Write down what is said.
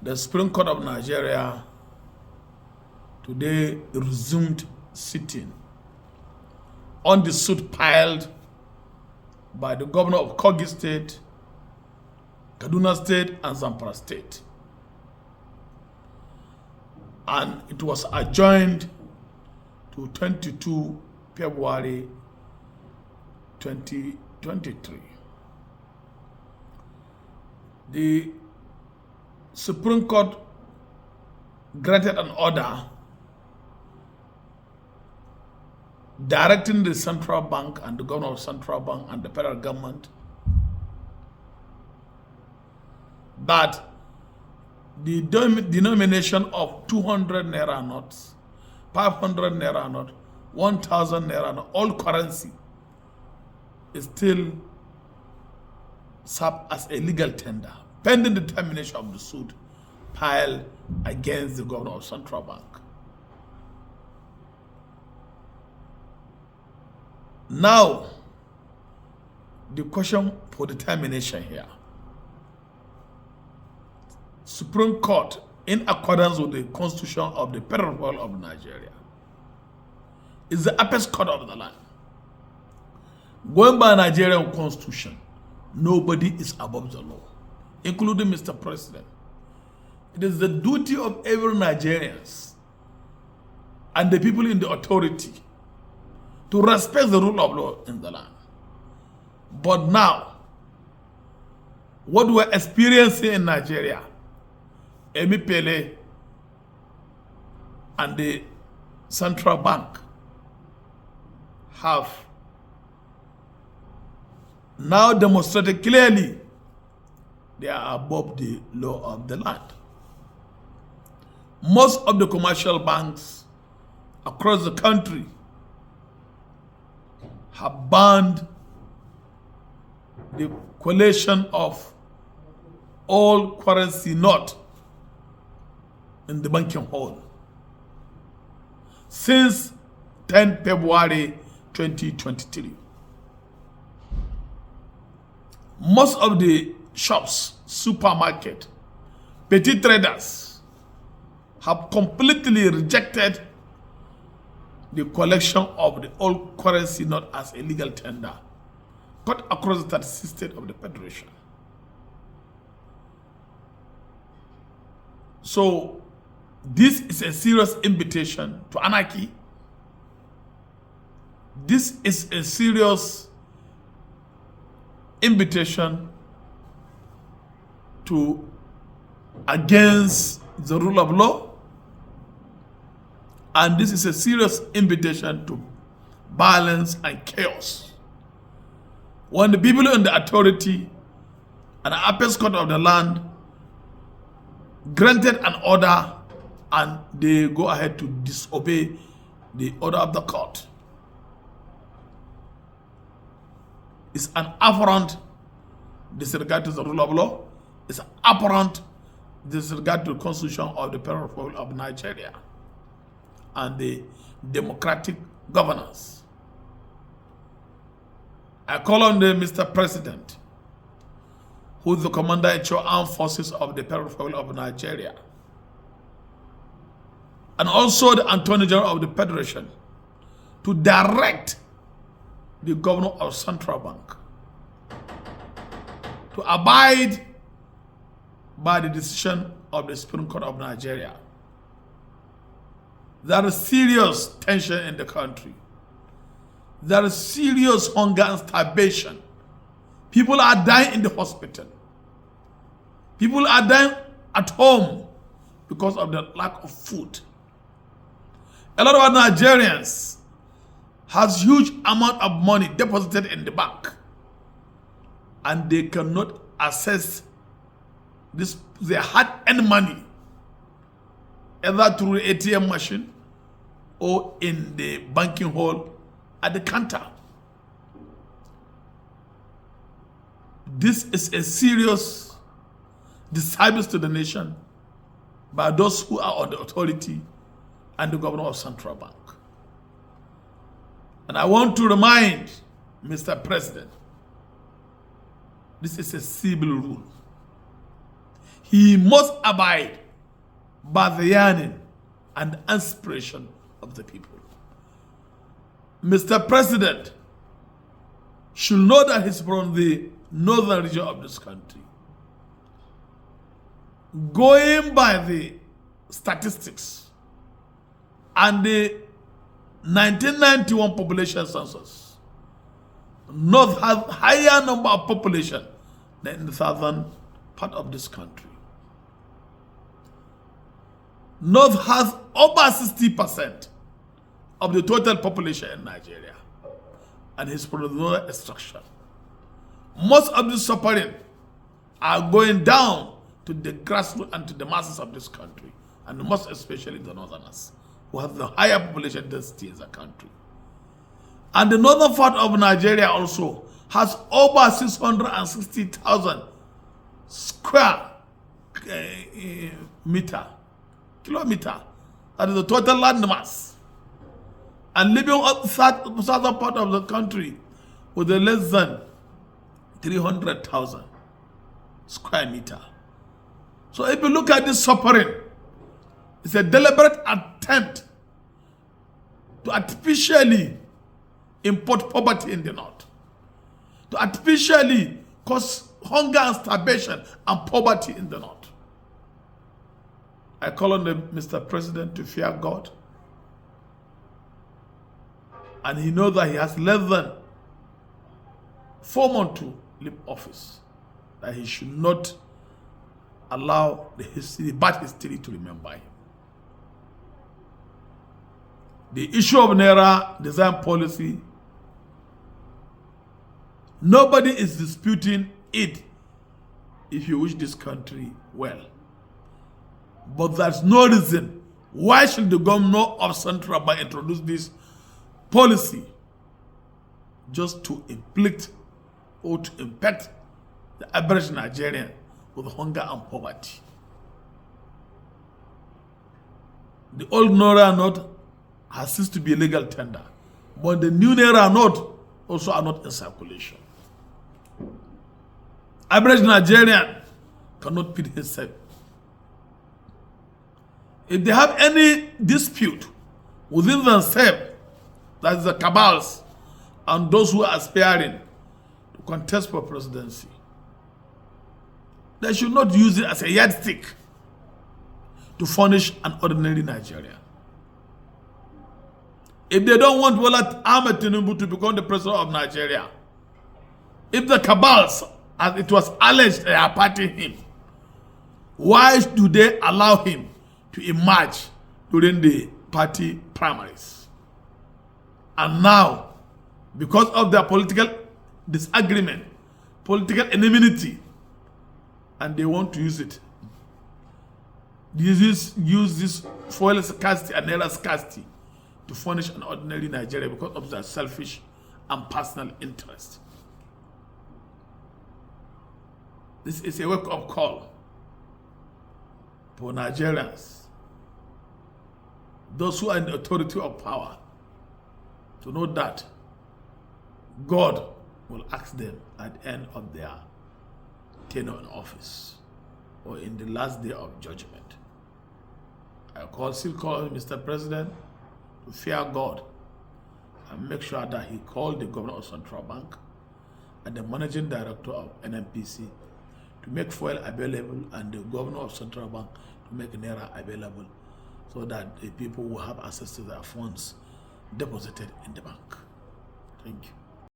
The Supreme Court of Nigeria today resumed sitting on the suit filed by the governor of Kogi State, Kaduna State, and Zamfara State. And it was adjourned to 22 February 2023. The Supreme Court granted an order directing the central bank and the governor of central bank and the federal government that the denomination of 200 naira notes, 500 naira note, 1,000 naira note, all currency is still served as a legal tender pending the termination of the suit filed against the governor of central bank. Now, the question for determination here. Supreme Court, in accordance with the Constitution of the Federal Republic of Nigeria, is the apex court of the land. Going by Nigerian Constitution, nobody is above the law, including Mr. President. It is the duty of every Nigerian and the people in the authority to respect the rule of law in the land. But now, what we're experiencing in Nigeria, Emi Pele and the central bank have now demonstrated clearly they are above the law of the land. Most of the commercial banks across the country have banned the collation of all currency note in the banking hall since 10 February 2023. Most of the shops, supermarket, petty traders have completely rejected the collection of the old currency note as a legal tender cut across the 36 states of the Federation. So, this is a serious invitation to anarchy. This is a serious invitation to against the rule of law. And this is a serious invitation to violence and chaos. When the people in the authority and the apex court of the land granted an order and they go ahead to disobey the order of the court, it's an apparent disregard to the rule of law. It's an apparent disregard to the Constitution of the Federal Republic of Nigeria and the democratic governance. I call on the Mr. President, who is the Commander-in-Chief of Armed Forces of the Federal Republic of Nigeria, and also the Attorney General of the Federation, to direct the Governor of Central Bank to abide by the decision of the Supreme Court of Nigeria. There is serious tension in the country. There is serious hunger and starvation. People are dying in the hospital. People are dying at home because of the lack of food. A lot of Nigerians has huge amount of money deposited in the bank, and they cannot access this their hard-earned money either through the ATM machine or in the banking hall at the counter. This is a serious disservice to the nation by those who are on the authority and the governor of Central Bank. And I want to remind Mr. President, this is a civil rule. he must abide by the yearning and aspiration of the people. Mr. President should know that he's from the northern region of this country. Going by the statistics and the 1991 population census, North has higher number of population than in the southern part of this country. North has over 60% of the total population in Nigeria, and is from the northern extraction. Most of the suffering are going down to the grassroots and to the masses of this country, and most especially the northerners, who have the higher population density in the country. And the northern part of Nigeria also has over 660,000 square kilometer. That is the total land mass. And living up the southern part of the country with a less than 300,000 square meter. So if you look at this suffering, it's a deliberate attempt to artificially import poverty in the north, to artificially cause hunger and starvation and poverty in the north. I call on Mr. President to fear God, and he knows that he has less than 4 months to leave office, that he should not allow the bad history to remember him. The issue of Naira design policy, nobody is disputing it if you wish this country well. But there's no reason why should the governor of Central Bank introduce this policy just to inflict or to impact the average Nigerian with hunger and poverty. The old Naira note has ceased to be a legal tender, but the new Naira note also are not in circulation. Average Nigerian cannot feed himself. If they have any dispute within themselves, that is the cabals and those who are aspiring to contest for presidency, they should not use it as a yardstick to punish an ordinary Nigerian. If they don't want Bola Ahmed Tinubu to become the president of Nigeria, if the cabals, as it was alleged, they are partying him, why do they allow him to emerge during the party primaries? And now, because of their political disagreement, political enmity, and they want to use it, use this foil scarcity and naira scarcity to punish an ordinary Nigerian because of their selfish and personal interest. This is a wake-up call for Nigerians, those who are in the authority of power, to know that God will ask them at the end of their tenure in office or in the last day of judgment. I still call Mr. President to fear God and make sure that he called the governor of Central Bank and the managing director of NNPC to make fuel available and the governor of Central Bank to make Naira available so that the people will have access to their funds deposited in the bank. Thank you.